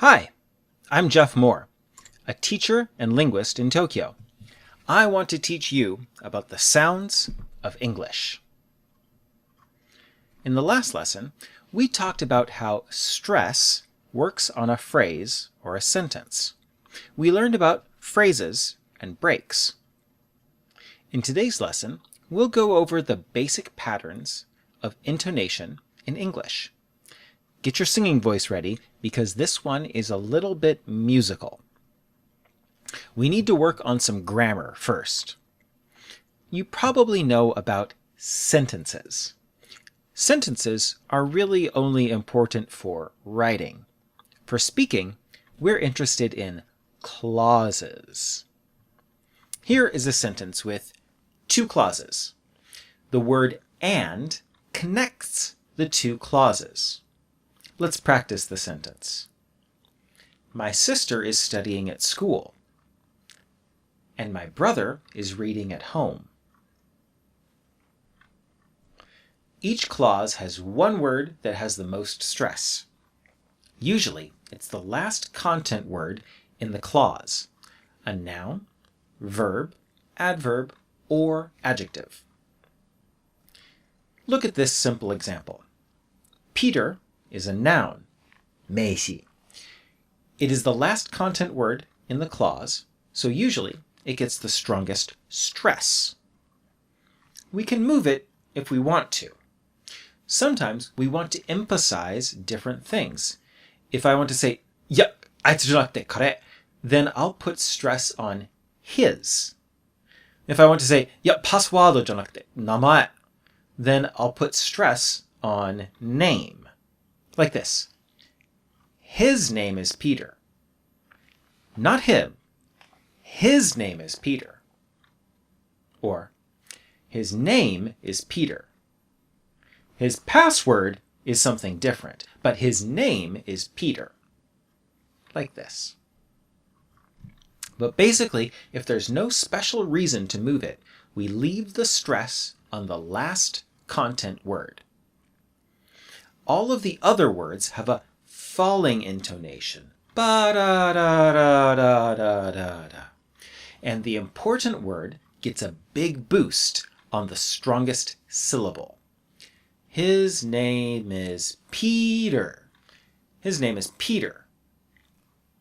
Hi, I'm Jeff Moore, a teacher and linguist in Tokyo. I want to teach you about the sounds of English. In the last lesson, we talked about how stress works on a phrase or a sentence. We learned about phrases and breaks. In today's lesson, we'll go over the basic patterns of intonation in English. Get your singing voice ready because this one is a little bit musical. We need to work on some grammar first. You probably know about sentences. Sentences are really only important for writing. For speaking, we're interested in clauses. Here is a sentence with two clauses. The word and connects the two clauses. Let's practice the sentence. My sister is studying at school, and my brother is reading at home. Each clause has one word that has the most stress. Usually, it's the last content word in the clause, a noun, verb, adverb, or adjective. Look at this simple example. Peter is a noun, 名詞. It is the last content word in the clause, so usually it gets the strongest stress. We can move it if we want to. Sometimes we want to emphasize different things. If I want to say, いや、あいつじゃなくて彼, then I'll put stress on his. If I want to say, いや、パスワードじゃなくて名前, then I'll put stress on name. Like this. His name is Peter. Not him. His name is Peter. Or, his name is Peter. His password is something different, but his name is Peter. Like this. But basically, if there's no special reason to move it, we leave the stress on the last content word. All of the other words have a falling intonation. Ba-da-da-da-da-da-da. And the important word gets a big boost on the strongest syllable. His name is Peter. His name is Peter.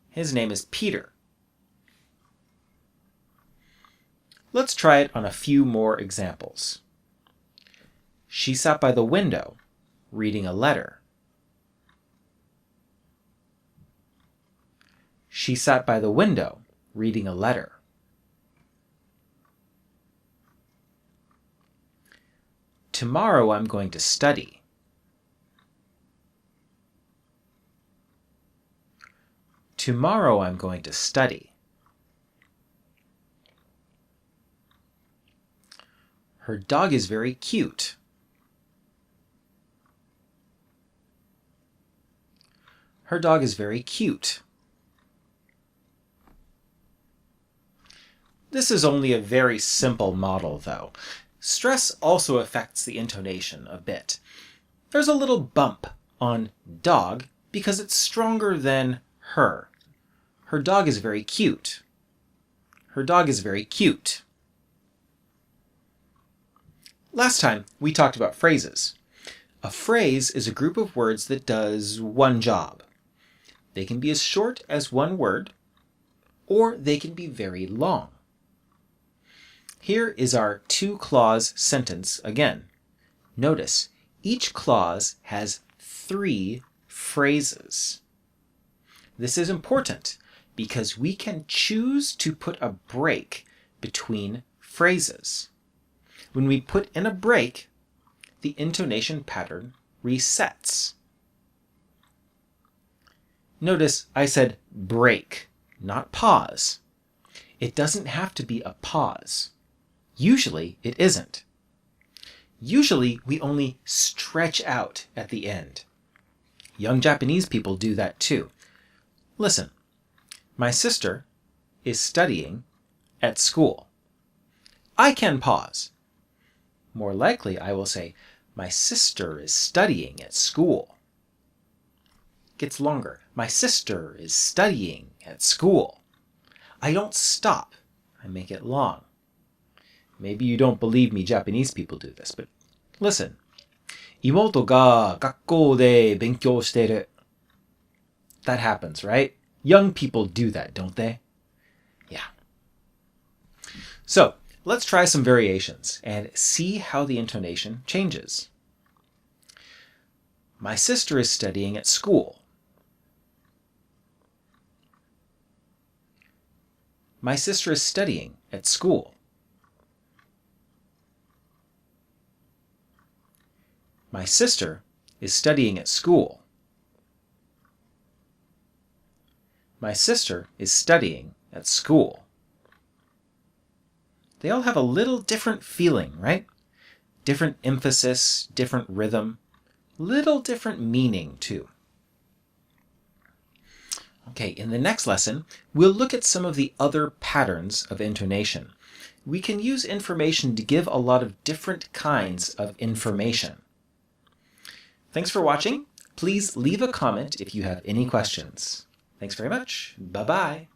His name is Peter. Let's try it on a few more examples. She sat by the window reading a letter. She sat by the window reading a letter. Tomorrow I'm going to study. Tomorrow I'm going to study. Her dog is very cute. Her dog is very cute. This is only a very simple model, though. Stress also affects the intonation a bit. There's a little bump on dog because it's stronger than her. Her dog is very cute. Her dog is very cute. Last time, we talked about phrases. A phrase is a group of words that does one job. They can be as short as one word, or they can be very long. Here is our two-clause sentence again. Notice, each clause has 3 phrases. This is important because we can choose to put a break between phrases. When we put in a break, the intonation pattern resets. Notice I said break, not pause. It doesn't have to be a pause. Usually it isn't. Usually we only stretch out at the end. Young Japanese people do that too. Listen, my sister is studying at school. I can pause. More likely I will say, my sister is studying at school. gets longer. My sister is studying at school. I don't stop. I make it long. Maybe you don't believe me Japanese people do this, but listen. 妹が学校で勉強してる. That happens, right? Young people do that, don't they? Yeah. So, let's try some variations and see how the intonation changes. My sister is studying at school. My sister is studying at school. My sister is studying at school. My sister is studying at school. They all have a little different feeling, right? Different emphasis, different rhythm, little different meaning too. Okay, in the next lesson, we'll look at some of the other patterns of intonation. We can use information to give a lot of different kinds of information. Thanks for watching. Please leave a comment if you have any questions. Thanks very much. Bye-bye.